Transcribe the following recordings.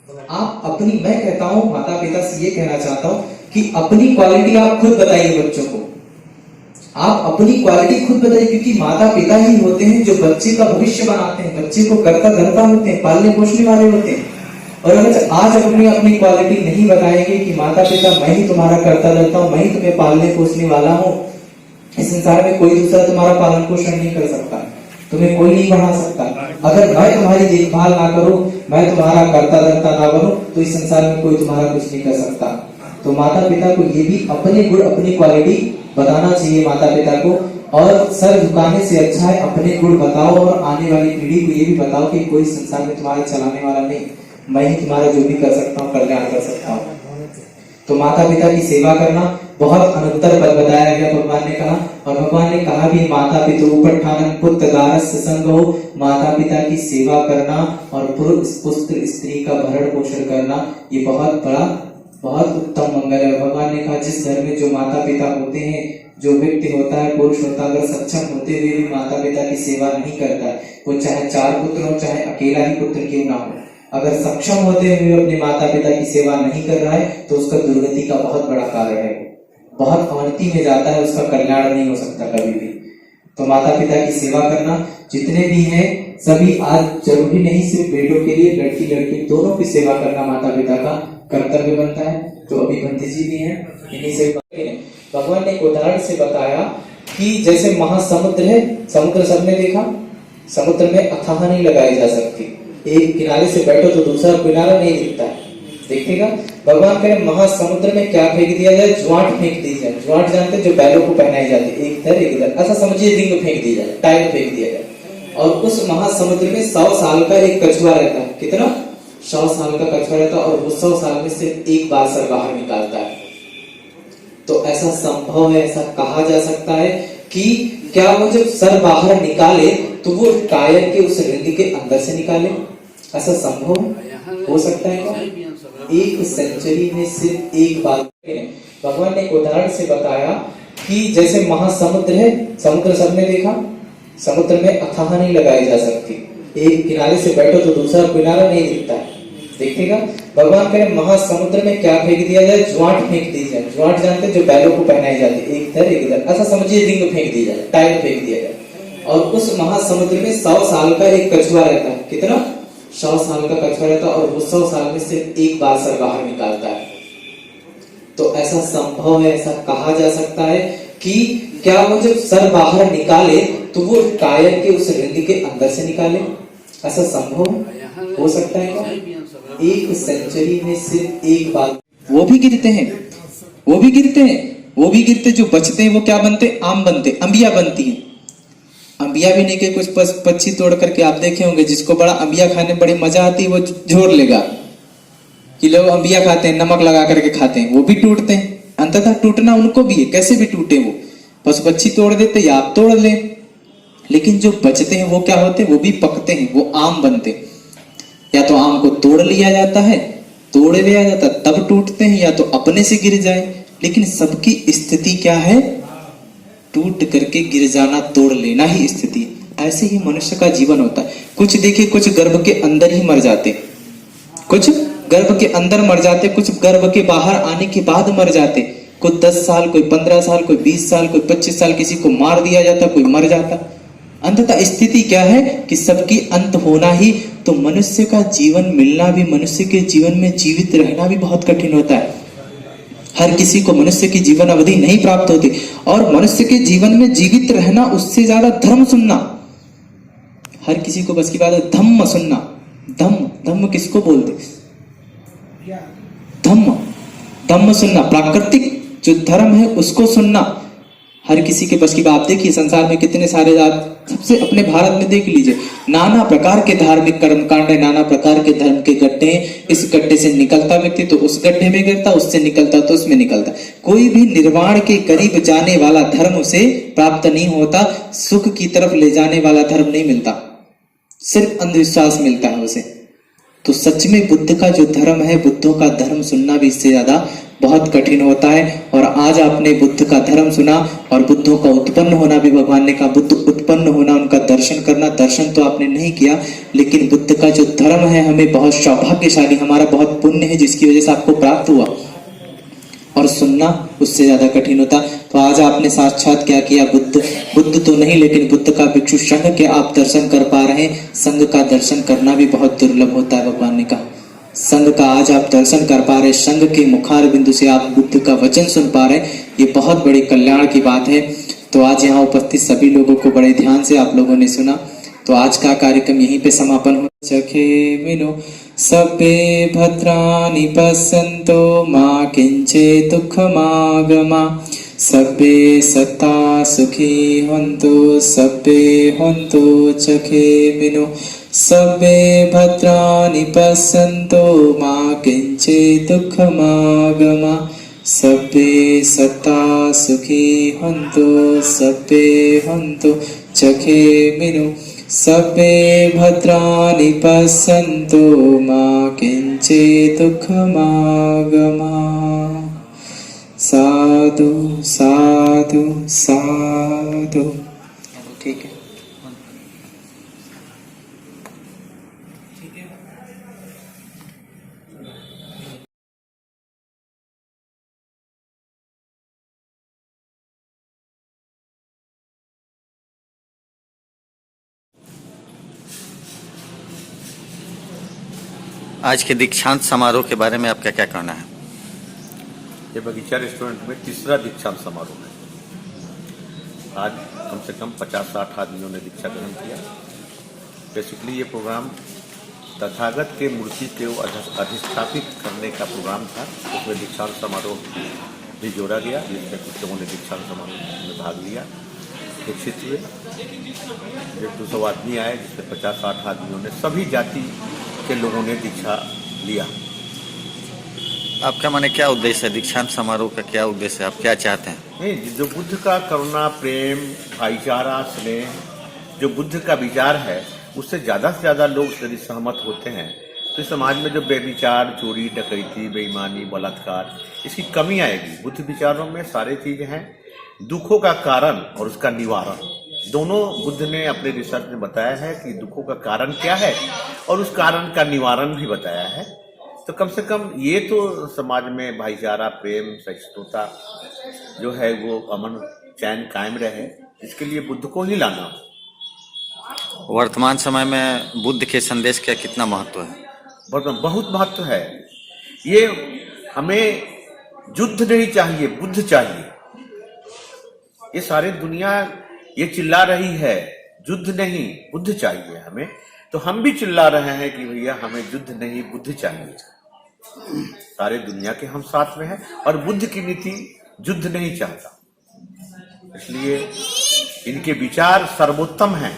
आप अपनी, मैं कहता हूं माता पिता से ये कहना चाहता हूं कि अपनी क्वालिटी आप खुद बताइए बच्चों को। आप अपनी क्वालिटी खुद बताइए, क्योंकि माता पिता ही होते हैं जो बच्चे का भविष्य बनाते हैं, बच्चे को करता धरता होते हैं, पालने पोषने वाले होते हैं। और अगर आज अपनी अपनी क्वालिटी नहीं बताएंगे कि माता पिता मैं ही तुम्हारा करता धरता हूं, मैं ही तुम्हें पालने पोषने वाला हूं, इस संसार में कोई दूसरा तुम्हारा पालन पोषण नहीं कर सकता, तुम्हें कोई नहीं बढ़ा सकता। अगर मैं तुम्हारी देखभाल ना करूं, मैं तुम्हारा करता धरता ना बनूं, तो इस संसार में कोई तुम्हारा कुछ नहीं कर सकता। तो माता पिता को ये भी अपने गुण, अपनी क्वालिटी बताना चाहिए माता पिता को। और सर झुकाने से अच्छा है अपने गुण बताओ और आने वाली पीढ़ी को ये भी बताओ कि कोई संसार में तुम्हारा चलाने वाला नहीं, मैं ही तुम्हारा जो भी कर सकता हूँ कल्याण कर सकता हूँ। तो माता पिता की सेवा करना बहुत अनुत्तर पद बताया गया, भगवान ने कहा। और भगवान ने कहा भी माता पितृपठानम पुत्र दारस्य संगो, माता पिता की सेवा करना और पुत्र स्त्री का भरण पोषण करना ये बहुत उत्तम मंगल है। भगवान ने कहा जिस घर में जो माता पिता होते हैं, जो व्यक्ति होता है, पुरुष होता है, अगर सक्षम होते हुए भी माता पिता की सेवा नहीं करता है, वो चाहे 4 पुत्र हो चाहे अकेला ही पुत्र क्यों ना हो, अगर सक्षम होते हुए अपने माता पिता की सेवा नहीं कर रहा है तो उसका दुर्गति का बहुत बड़ा कारण है, बहुत अवनति में जाता है, उसका कल्याण नहीं हो सकता कभी भी। तो माता पिता की सेवा करना जितने भी हैं सभी, आज जरूरी नहीं सिर्फ बेटों के लिए, लड़की लड़की दोनों की सेवा करना माता पिता का कर्तव्य बनता है। तो अभी बंदी जी भी हैं, इन्हीं से भगवान ने एक उदाहरण से बताया कि जैसे महासमुद्र है, समुद्र सबने देखा, समुद्र में अथाह नहीं लगाई जा सकती, एक किनारे से बैठो तो दूसरा किनारा नहीं दिखता है, देखिएगा। भगवान कह रहे महासमुद्र में क्या फेंक दिया जाए, ज्वांट फेंक दी जाए। ज्वांट जानते हैं जो बैलों को पहनाई जाती है, एक इधर एक इधर, ऐसा समझिए रिंग फेंक दी जाए, टाइल फेंक दिया जाए। और उस महासमुद्र में 100 साल का एक कछुआ रहता है, कितना 100 साल का कछुआ रहता है, और वो 100 साल में सिर्फ एक बार सर बाहर निकालता है। तो ऐसा संभव है, ऐसा कहा जा सकता है कि क्या वो जब सर बाहर निकाले तो वो टायर के उस रिंग के अंदर से निकाले, ऐसा संभव हो सकता है क्या? एक सेंचुरी में सिर्फ एक बार। भगवान ने एक उदाहरण से बताया कि जैसे महासमुद्र है, समुद्र सबने देखा, समुद्र में अथाह नहीं लगाई जा सकती, एक किनारे से बैठो तो दूसरा किनारा नहीं दिखता है, देखिएगा। भगवान कह रहे महासमुद्र में क्या फेंक दिया जाए, ज्वांट फेंक दी जाए। ज्वांट जानते हैं जो बैलों को पहनाई जाती है, एक इधर एक इधर, ऐसा समझिए रिंग फेंक दी जाए, टाइल फेंक दिया जाए। और उस महासमुद्र में 100 साल का एक कछुआ रहता है, कितना 100 साल का कछुआ रहता है, और वो 100 साल में सिर्फ एक बार सर बाहर निकालता है। तो ऐसा संभव है, ऐसा कहा जा सकता है कि क्या वो जब सर बाहर निकाले तो वो टायर के उस रिंग के अंदर से निकाले, ऐसा संभव हो सकता है क्या? एक सेंचुरी में सिर्फ एक बार। वो भी गिरते हैं, वो भी गिरते हैं, वो भी गिरते, जो बचते हैं वो क्या बनते, आम बनते, अंबिया बनती है। अंबिया भी नहीं के कुछ पक्षी तोड़ करके आप देखे होंगे, जिसको बड़ा अंबिया खाने बड़ी मजा आती है वो झोर लेगा, कि लोग अंबिया खाते हैं, नमक लगा करके खाते हैं, वो भी टूटते हैं। अंततः टूटना उनको भी है, कैसे भी टूटे वो, पशु पक्षी तोड़ देते या आप तोड़ ले, लेकिन जो बचते हैं वो क्या होते हैं, वो भी पकते हैं, वो आम बनते। या तो आम को तोड़ लिया जाता है, तोड़ लिया जाता तब टूटते हैं, या तो अपने से गिर जाए, लेकिन सबकी स्थिति क्या है, टूट करके गिर जाना, तोड़ लेना ही स्थिति। ऐसे ही मनुष्य का जीवन होता है। कुछ देखिए, कुछ गर्भ के अंदर ही मर जाते, कुछ गर्भ के अंदर मर जाते, कुछ गर्भ के बाहर आने के बाद मर जाते, कोई 10 साल, कोई 15 साल, कोई 20 साल, कोई 25 साल, किसी को मार दिया जाता, कोई मर जाता। अंततः स्थिति क्या है कि सबकी अंत होना ही। तो मनुष्य का जीवन मिलना भी, मनुष्य के जीवन में जीवित रहना भी बहुत कठिन होता है। हर किसी को मनुष्य की जीवन अवधि नहीं प्राप्त होती, और मनुष्य के जीवन में जीवित रहना, उससे ज्यादा धर्म सुनना, हर किसी को बस की बात है। धम्म सुनना, धम्म किसको बोलते, धम्म सुनना, प्राकृतिक जो धर्म है उसको सुनना हर किसी के बस की बात। देखिए संसार में कितने सारे सबसे अपने भारत में देख लीजिए, नाना प्रकार के धार्मिक कर्म कांड है, नाना प्रकार के धर्म के गड्ढे हैं। इस गड्ढे से निकलता व्यक्ति तो उस गड्ढे में गिरता, उससे निकलता तो उसमें निकलता। कोई भी निर्वाण के करीब जाने वाला धर्म उसे प्राप्त नहीं होता, सुख की तरफ ले जाने वाला धर्म नहीं मिलता, सिर्फ अंधविश्वास मिलता है उसे। तो सच में बुद्ध का जो धर्म है, बुद्धों का धर्म सुनना भी इससे ज्यादा बहुत कठिन होता है। और आज आपने बुद्ध का धर्म सुना और बुद्धों का उत्पन्न होना भी, भगवान ने कहा बुद्ध उत्पन्न होना, उनका दर्शन करना। दर्शन तो आपने नहीं किया, लेकिन बुद्ध का जो धर्म है हमें बहुत सौभाग्यशाली, हमारा बहुत पुण्य है जिसकी वजह से आपको प्राप्त हुआ, और सुनना उससे ज्यादा कठिन होता। तो आज आपने साक्षात क्या किया, बुद्ध तो नहीं लेकिन बुद्ध का भिक्षु संघ के आप दर्शन कर पा रहे हैं। संघ का दर्शन करना भी बहुत दुर्लभ होता है, भगवान ने कहा संघ का आज आप दर्शन कर पा रहे, संघ के मुखार बिंदु से आप बुद्ध का वचन सुन पा रहे, ये बहुत बड़ी कल्याण की बात है। तो आज यहाँ उपस्थित सभी लोगों को बड़े ध्यान से आप लोगों ने सुना। तो आज का कार्यक्रम यहीं पे समापन हो। चखे विनो सभ्ये भद्राणि पश्यन्तो मा किंचित् दुःखमागमा, सभ्ये सत्ता सुखी हन्तु सभ्ये हन्तु चखे विनो, सभ्ये भद्राणि पश्यन्तो मा किंचित् दुःखमागमा, सभ्ये सत्ता सुखी हन्तु सभ्ये हन्तु चखे विनो, सभ्ये भद्राणि पश्यन्तु मा किंचित् दुःखमागमा। साधु साधु साधु। ठीक है। आज के दीक्षांत समारोह के बारे में आपका क्या कहना है? ये बगीचा रेस्टोरेंट में तीसरा दीक्षांत समारोह है। आज कम से कम 50-60 आदमियों ने दीक्षा ग्रहण किया। बेसिकली ये प्रोग्राम तथागत के मूर्ति को अधिष्ठापित करने का प्रोग्राम था। उसमें दीक्षांत समारोह भी जोड़ा गया, जिसमें कुछ लोगों ने दीक्षांत समारोह में भाग लिया, दीक्षित हुए। 100-200 आदमी आए, जिसमें 50-60 आदमियों ने, सभी जाति के लोगों ने दीक्षा लिया। आपका माने क्या उद्देश्य है? दीक्षांत समारोह का क्या उद्देश्य है? आप क्या चाहते हैं? नहीं, जो बुद्ध का करुणा, प्रेम, भाईचारा, स्नेह, जो बुद्ध का विचार है, उससे ज्यादा से ज्यादा लोग यदि सहमत होते हैं तो समाज में जो बेविचार, चोरी, डकैती, बेईमानी, बलात्कार, इसकी कमी आएगी। बुद्ध विचारों में सारे चीजें हैं, दुखों का कारण और उसका निवारण दोनों बुद्ध ने अपने रिसर्च में बताया है कि दुखों का कारण क्या है और उस कारण का निवारण भी बताया है। तो कम से कम ये तो समाज में भाईचारा, प्रेम, सहिष्णुता जो है वो अमन चैन कायम रहे, इसके लिए बुद्ध को ही लाना। वर्तमान समय में बुद्ध के संदेश का कितना महत्व है? बहुत महत्व है। ये हमें युद्ध नहीं चाहिए, बुद्ध चाहिए। ये सारी दुनिया ये चिल्ला रही है युद्ध नहीं, बुद्ध चाहिए हमें। तो हम भी चिल्ला रहे हैं कि भैया हमें युद्ध नहीं, बुद्ध चाहिए। सारे दुनिया के हम साथ में हैं और बुद्ध की नीति युद्ध नहीं चाहता, इसलिए इनके विचार सर्वोत्तम हैं।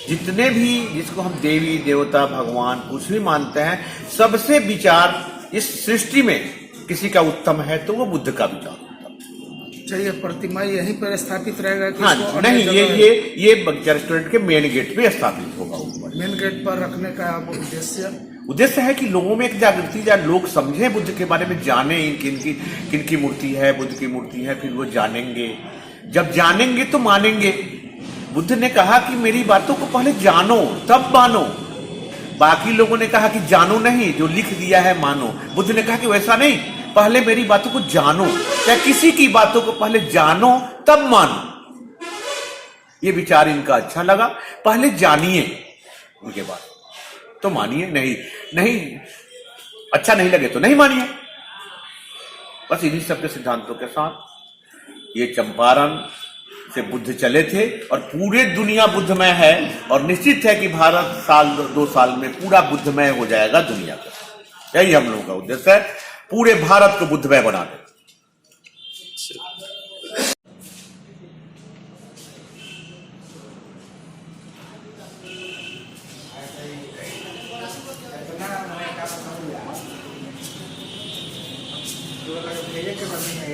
जितने भी जिसको हम देवी देवता भगवान कुछ भी मानते हैं, सबसे विचार इस सृष्टि में किसी का उत्तम है तो वो बुद्ध का विचार। चाहिए प्रतिमा यहीं पर स्थापित रहेगा कि हाँ, नहीं, ये बगीचा रेस्टोरेंट के मेन गेट पे स्थापित होगा। मेन गेट पर रखने का उद्देश्य है कि लोगों में एक जागृति जाए, लोग समझें बुद्ध के बारे में, जाने किनकी मूर्ति है, बुद्ध की मूर्ति है, फिर वो जानेंगे। जब जानेंगे तो मानेंगे। बुद्ध ने कहा कि मेरी बातों को पहले जानो तब मानो। बाकी लोगों ने कहा कि जानो नहीं, जो लिख दिया है मानो। बुद्ध ने कहा कि वैसा नहीं, पहले मेरी बातों को जानो, या किसी की बातों को पहले जानो तब मानो। ये विचार इनका अच्छा लगा। पहले जानिए, उनके बाद तो मानिए। नहीं अच्छा नहीं लगे तो नहीं मानिए। बस इन्हीं सबके सिद्धांतों के साथ ये चंपारण से बुद्ध चले थे और पूरे दुनिया बुद्धमय है। और निश्चित है कि भारत 1-2 साल में पूरा बुद्धमय हो जाएगा दुनिया का। यही हम लोगों का उद्देश्य है, पूरे भारत को बुद्धमय बना दे।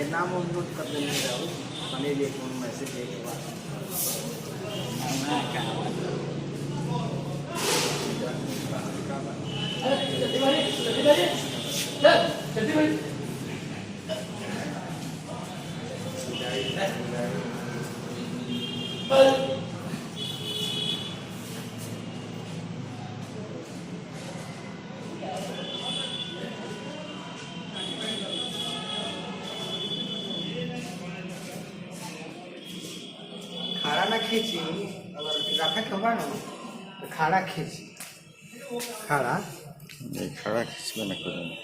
नाम नोट कर लेंगे, मैसेज देगा। खाड़ा ना खींची अगर रखे के बा ना तो खाड़ा खींची खाड़ा ये खड़ा खींचबे न करेंगे।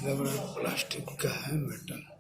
रबड़ प्लास्टिक का है मेटल।